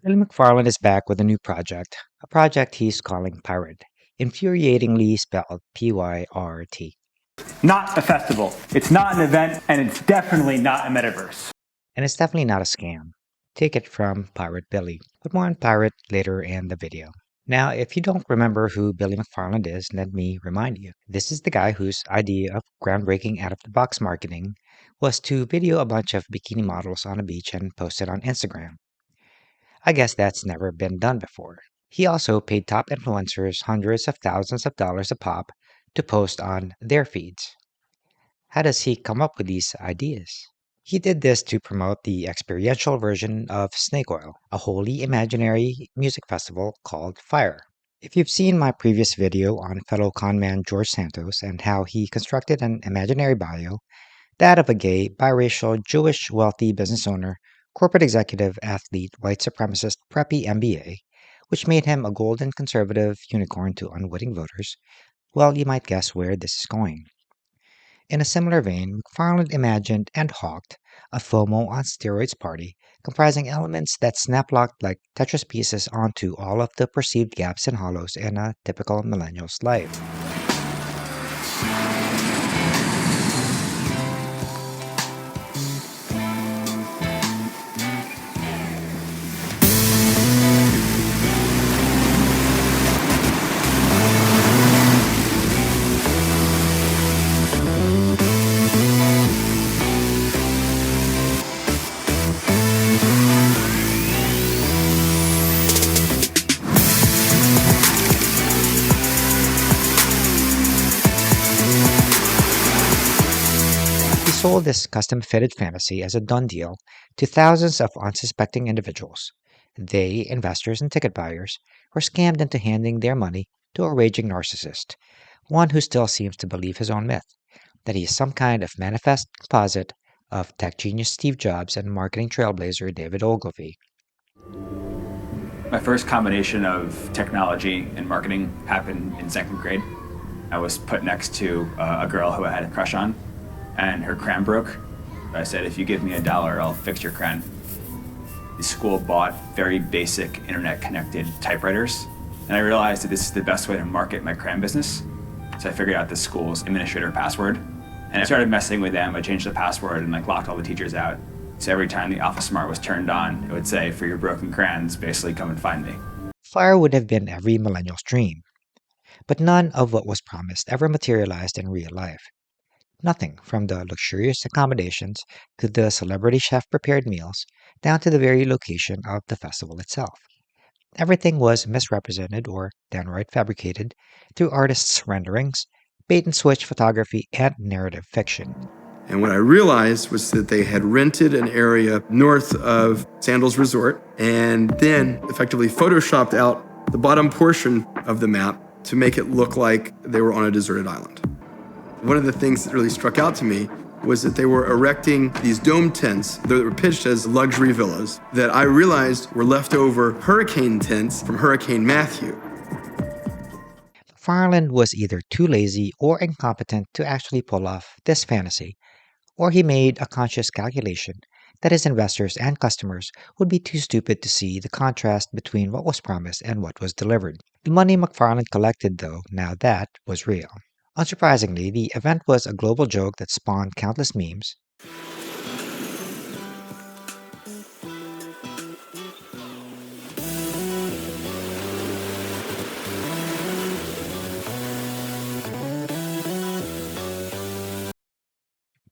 Billy McFarland is back with a new project, a project he's calling PYRT, infuriatingly spelled P-Y-R-T. Not a festival. It's not an event, and it's definitely not a metaverse. And it's definitely not a scam. Take it from Pirate Billy, but more on Pirate later in the video. Now, if you don't remember who Billy McFarland is, let me remind you. This is the guy whose idea of groundbreaking out-of-the-box marketing was to video a bunch of bikini models on a beach and post it on Instagram. I guess that's never been done before. He also paid top influencers hundreds of thousands of dollars a pop to post on their feeds. How does he come up with these ideas? He did this to promote the experiential version of Snake Oil, a wholly imaginary music festival called Fyre. If you've seen my previous video on fellow conman George Santos and how he constructed an imaginary bio, that of a gay, biracial, Jewish, wealthy business owner, corporate executive, athlete, white supremacist, preppy MBA, which made him a golden conservative unicorn to unwitting voters, well, you might guess where this is going. In a similar vein, McFarland imagined and hawked a FOMO on steroids party comprising elements that snap-locked like Tetris pieces onto all of the perceived gaps and hollows in a typical millennial's life. He sold this custom-fitted fantasy as a done deal to thousands of unsuspecting individuals. They, investors and ticket buyers, were scammed into handing their money to a raging narcissist, one who still seems to believe his own myth, that he is some kind of manifest composite of tech genius Steve Jobs and marketing trailblazer David Ogilvy. My first combination of technology and marketing happened in second grade. I was put next to a girl who I had a crush on, and her crayon broke. I said, if you give me $1, I'll fix your crayon. The school bought very basic internet-connected typewriters, and I realized that this is the best way to market my crayon business. So I figured out the school's administrator password, and I started messing with them. I changed the password and locked all the teachers out. So every time the Office Smart was turned on, it would say, for your broken crayons, basically come and find me. Fire would have been every millennial's dream, but none of what was promised ever materialized in real life. Nothing from the luxurious accommodations to the celebrity chef-prepared meals, down to the very location of the festival itself. Everything was misrepresented or downright fabricated through artists' renderings, bait-and-switch photography, and narrative fiction. And what I realized was that they had rented an area north of Sandals Resort and then effectively photoshopped out the bottom portion of the map to make it look like they were on a deserted island. One of the things that really struck out to me was that they were erecting these dome tents that were pitched as luxury villas that I realized were leftover hurricane tents from Hurricane Matthew. McFarland was either too lazy or incompetent to actually pull off this fantasy, or he made a conscious calculation that his investors and customers would be too stupid to see the contrast between what was promised and what was delivered. The money McFarland collected, though, now that was real. Unsurprisingly, the event was a global joke that spawned countless memes.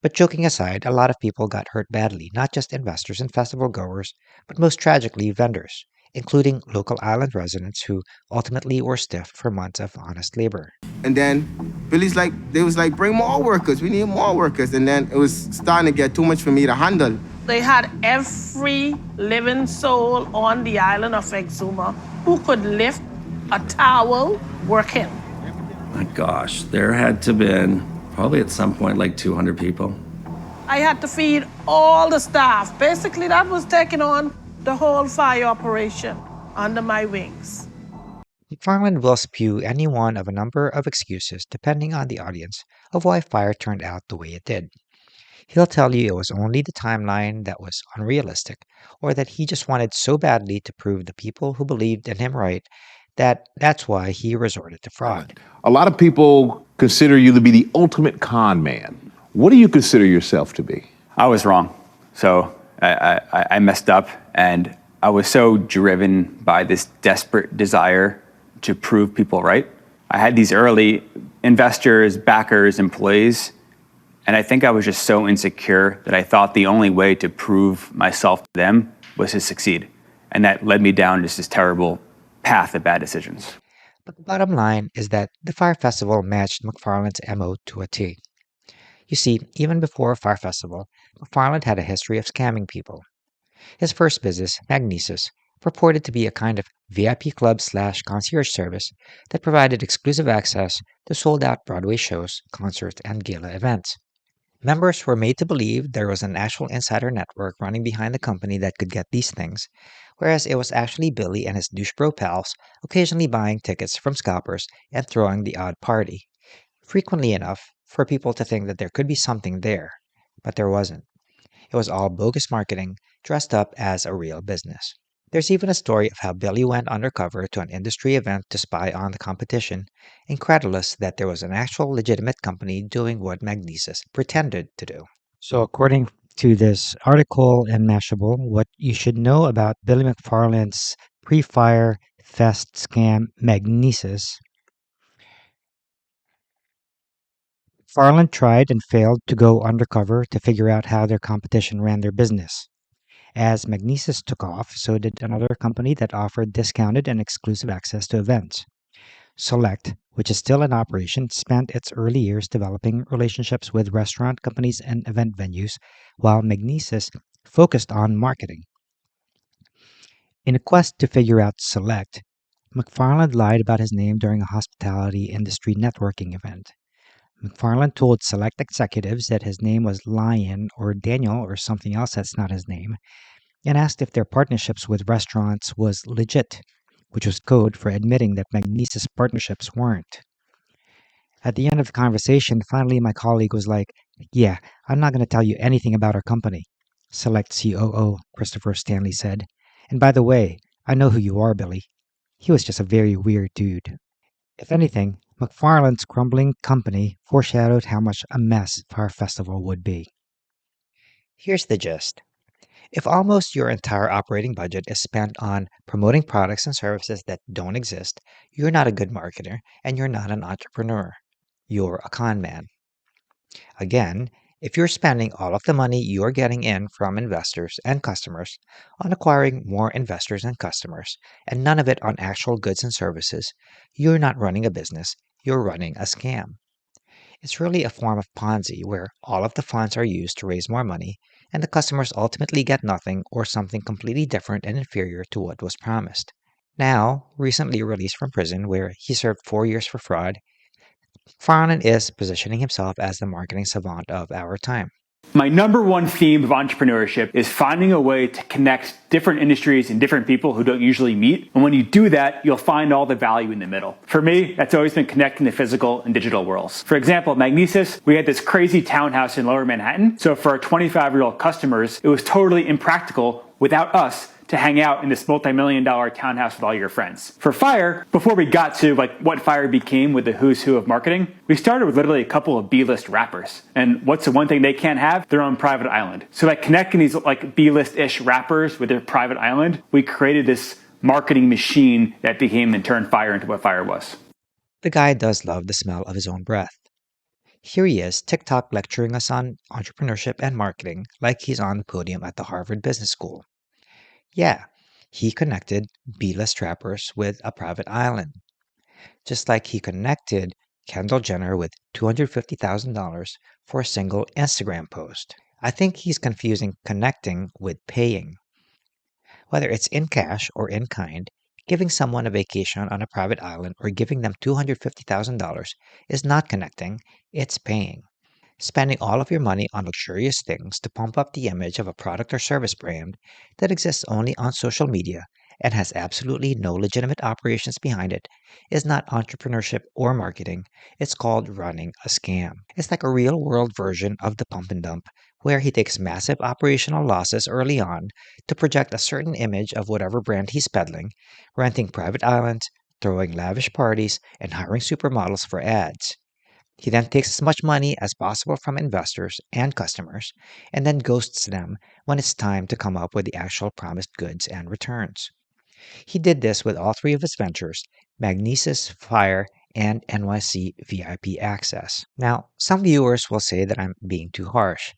But joking aside, a lot of people got hurt badly, not just investors and festival goers, but most tragically vendors, including local island residents who ultimately were stiffed for months of honest labor. And then Billy's like, they was like, bring more workers, we need more workers. And then it was starting to get too much for me to handle. They had every living soul on the island of Exuma who could lift a towel working. My gosh, there had to have been probably at some point like 200 people. I had to feed all the staff. Basically, that was taking on the whole fire operation under my wings. McFarland will spew any one of a number of excuses depending on the audience of why Fire turned out the way it did. He'll tell you it was only the timeline that was unrealistic, or that he just wanted so badly to prove the people who believed in him right that that's why he resorted to fraud. A lot of people consider you to be the ultimate con man. What do you consider yourself to be? I was wrong. So I messed up, and I was so driven by this desperate desire to prove people right. I had these early investors, backers, employees, and I think I was just so insecure that I thought the only way to prove myself to them was to succeed. And that led me down just this terrible path of bad decisions. But the bottom line is that the Fyre Festival matched McFarland's MO to a T. You see, even before Fyre Festival, McFarland had a history of scamming people. His first business, Magnesis, purported to be a kind of VIP club/concierge service that provided exclusive access to sold-out Broadway shows, concerts, and gala events. Members were made to believe there was an actual insider network running behind the company that could get these things, whereas it was actually Billy and his douche bro pals occasionally buying tickets from scalpers and throwing the odd party, frequently enough for people to think that there could be something there, but there wasn't. It was all bogus marketing dressed up as a real business. There's even a story of how Billy went undercover to an industry event to spy on the competition, incredulous that there was an actual legitimate company doing what Magnesis pretended to do. So, according to this article in Mashable, what you should know about Billy McFarland's pre-Fyre Fest scam Magnesis. McFarland tried and failed to go undercover to figure out how their competition ran their business. As Magnesis took off, so did another company that offered discounted and exclusive access to events. Select, which is still in operation, spent its early years developing relationships with restaurant companies and event venues, while Magnesis focused on marketing. In a quest to figure out Select, McFarland lied about his name during a hospitality industry networking event. McFarland told Select executives that his name was Lion or Daniel or something else that's not his name, and asked if their partnerships with restaurants was legit, which was code for admitting that Magnesis partnerships weren't. At the end of the conversation, finally my colleague was like, "Yeah, I'm not going to tell you anything about our company," Select COO Christopher Stanley said. "And by the way, I know who you are, Billy." He was just a very weird dude. If anything, McFarland's crumbling company foreshadowed how much a mess Fyre Festival would be. Here's the gist. If almost your entire operating budget is spent on promoting products and services that don't exist, you're not a good marketer and you're not an entrepreneur. You're a con man. Again, if you're spending all of the money you're getting in from investors and customers on acquiring more investors and customers, and none of it on actual goods and services, you're not running a business, you're running a scam. It's really a form of Ponzi where all of the funds are used to raise more money, and the customers ultimately get nothing or something completely different and inferior to what was promised. Now, recently released from prison where he served 4 years for fraud, Farnan is positioning himself as the marketing savant of our time. My number one theme of entrepreneurship is finding a way to connect different industries and different people who don't usually meet. And when you do that, you'll find all the value in the middle. For me, that's always been connecting the physical and digital worlds. For example, at Magnesis, we had this crazy townhouse in Lower Manhattan. So for our 25-year-old customers, it was totally impractical without us to hang out in this multi-million-dollar townhouse with all your friends. For Fyre, before we got to what Fyre became with the who's who of marketing, we started with literally a couple of B-list rappers. And what's the one thing they can't have? Their own private island. So by connecting these B-list-ish rappers with their private island, we created this marketing machine that became in turn Fyre into what Fyre was. The guy does love the smell of his own breath. Here he is, TikTok lecturing us on entrepreneurship and marketing like he's on the podium at the Harvard Business School. Yeah, he connected B-list rappers with a private island. Just like he connected Kendall Jenner with $250,000 for a single Instagram post. I think he's confusing connecting with paying. Whether it's in cash or in kind, giving someone a vacation on a private island or giving them $250,000 is not connecting, it's paying. Spending all of your money on luxurious things to pump up the image of a product or service brand that exists only on social media and has absolutely no legitimate operations behind it is not entrepreneurship or marketing. It's called running a scam. It's like a real-world version of the pump and dump, where he takes massive operational losses early on to project a certain image of whatever brand he's peddling, renting private islands, throwing lavish parties, and hiring supermodels for ads. He then takes as much money as possible from investors and customers, and then ghosts them when it's time to come up with the actual promised goods and returns. He did this with all three of his ventures, Magnesis, Fyre, and NYC VIP Access. Now, some viewers will say that I'm being too harsh.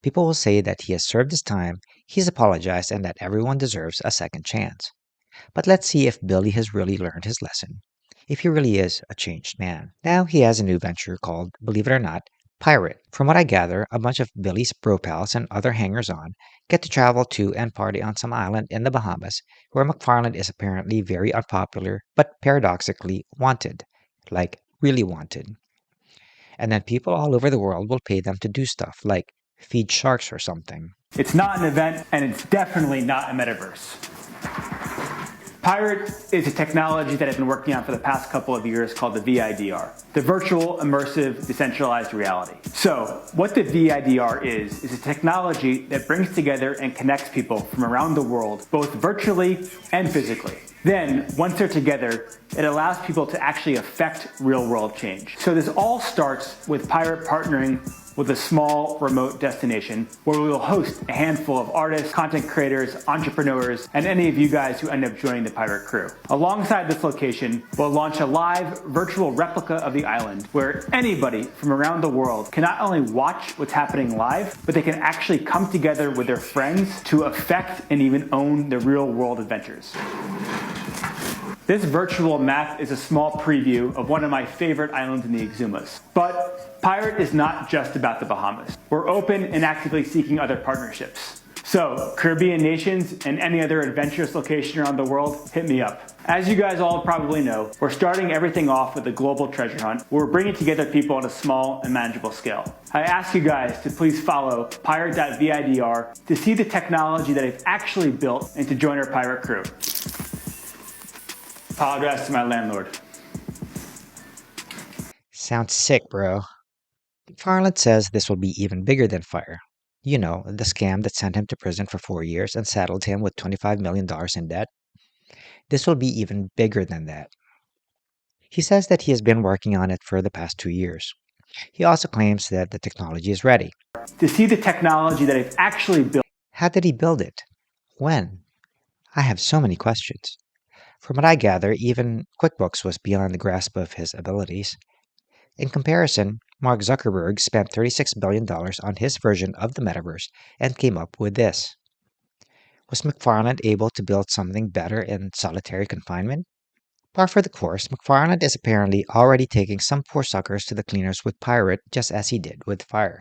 People will say that he has served his time, he's apologized, and that everyone deserves a second chance. But let's see if Billy has really learned his lesson, if he really is a changed man. Now he has a new venture called, believe it or not, PYRT. From what I gather, a bunch of Billy's bro pals and other hangers-on get to travel to and party on some island in the Bahamas where McFarland is apparently very unpopular, but paradoxically wanted. Like, really wanted. And then people all over the world will pay them to do stuff, like feed sharks or something. It's not an event, and it's definitely not a metaverse. PYRT is a technology that I've been working on for the past couple of years called the VIDR, the Virtual Immersive Decentralized Reality. So, what the VIDR is a technology that brings together and connects people from around the world, both virtually and physically. Then, once they're together, it allows people to actually affect real-world change. So this all starts with PYRT partnering with a small remote destination where we will host a handful of artists, content creators, entrepreneurs, and any of you guys who end up joining the PYRT crew. Alongside this location, we'll launch a live virtual replica of the island where anybody from around the world can not only watch what's happening live, but they can actually come together with their friends to affect and even own the real world adventures. This virtual map is a small preview of one of my favorite islands in the Exumas. But PYRT is not just about the Bahamas. We're open and actively seeking other partnerships. So, Caribbean nations and any other adventurous location around the world, hit me up. As you guys all probably know, we're starting everything off with a global treasure hunt where we're bringing together people on a small and manageable scale. I ask you guys to please follow PYRT.VIDR to see the technology that I've actually built and to join our PYRT crew. Apologize to my landlord. Sounds sick, bro. McFarland says this will be even bigger than Fyre. You know, the scam that sent him to prison for 4 years and saddled him with $25 million in debt. This will be even bigger than that. He says that he has been working on it for the past 2 years. He also claims that the technology is ready. To see the technology that I've actually built. How did he build it? When? I have so many questions. From what I gather, even QuickBooks was beyond the grasp of his abilities. In comparison, Mark Zuckerberg spent $36 billion on his version of the metaverse and came up with this. Was McFarland able to build something better in solitary confinement? Par for the course, McFarland is apparently already taking some poor suckers to the cleaners with PYRT just as he did with Fyre.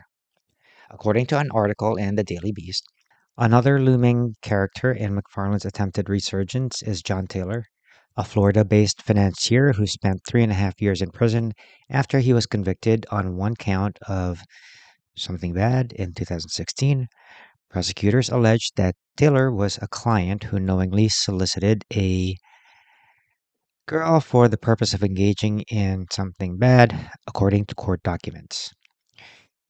According to an article in the Daily Beast, another looming character in McFarland's attempted resurgence is John Taylor, a Florida-based financier who spent 3.5 years in prison after he was convicted on one count of something bad in 2016. Prosecutors alleged that Taylor was a client who knowingly solicited a girl for the purpose of engaging in something bad, according to court documents.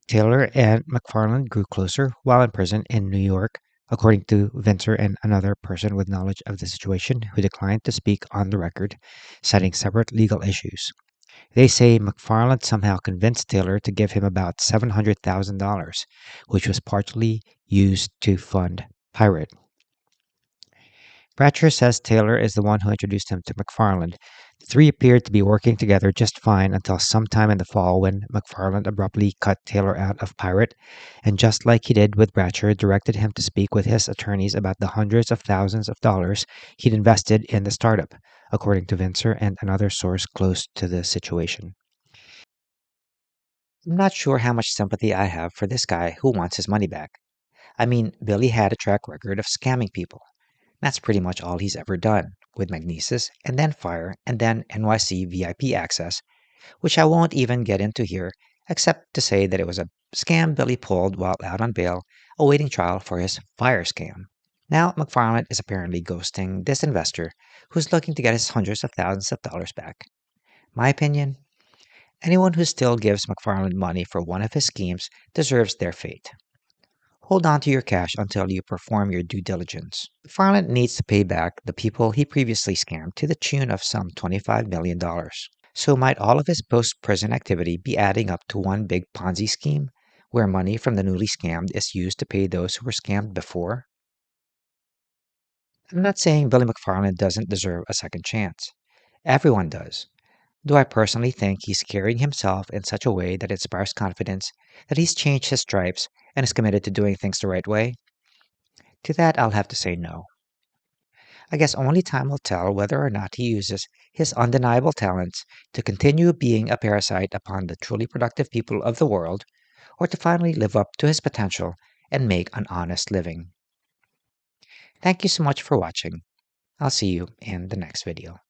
Taylor and McFarland grew closer while in prison in New York, according to Vincer and another person with knowledge of the situation who declined to speak on the record, citing separate legal issues. They say McFarland somehow convinced Taylor to give him about $700,000, which was partly used to fund PYRT. Bratcher says Taylor is the one who introduced him to McFarland. The three appeared to be working together just fine until sometime in the fall when McFarland abruptly cut Taylor out of PYRT, and just like he did with Bratcher, directed him to speak with his attorneys about the hundreds of thousands of dollars he'd invested in the startup, according to Vincer and another source close to the situation. I'm not sure how much sympathy I have for this guy who wants his money back. I mean, Billy had a track record of scamming people. That's pretty much all he's ever done, with Magnesis, and then Fyre, and then NYC VIP Access, which I won't even get into here, except to say that it was a scam Billy pulled while out on bail, awaiting trial for his Fyre scam. Now McFarland is apparently ghosting this investor, who's looking to get his hundreds of thousands of dollars back. My opinion? Anyone who still gives McFarland money for one of his schemes deserves their fate. Hold on to your cash until you perform your due diligence. McFarland needs to pay back the people he previously scammed to the tune of some $25 million. So might all of his post-prison activity be adding up to one big Ponzi scheme, where money from the newly scammed is used to pay those who were scammed before? I'm not saying Billy McFarland doesn't deserve a second chance. Everyone does. Do I personally think he's carrying himself in such a way that inspires confidence that he's changed his stripes and is committed to doing things the right way? To that, I'll have to say no. I guess only time will tell whether or not he uses his undeniable talents to continue being a parasite upon the truly productive people of the world, or to finally live up to his potential and make an honest living. Thank you so much for watching. I'll see you in the next video.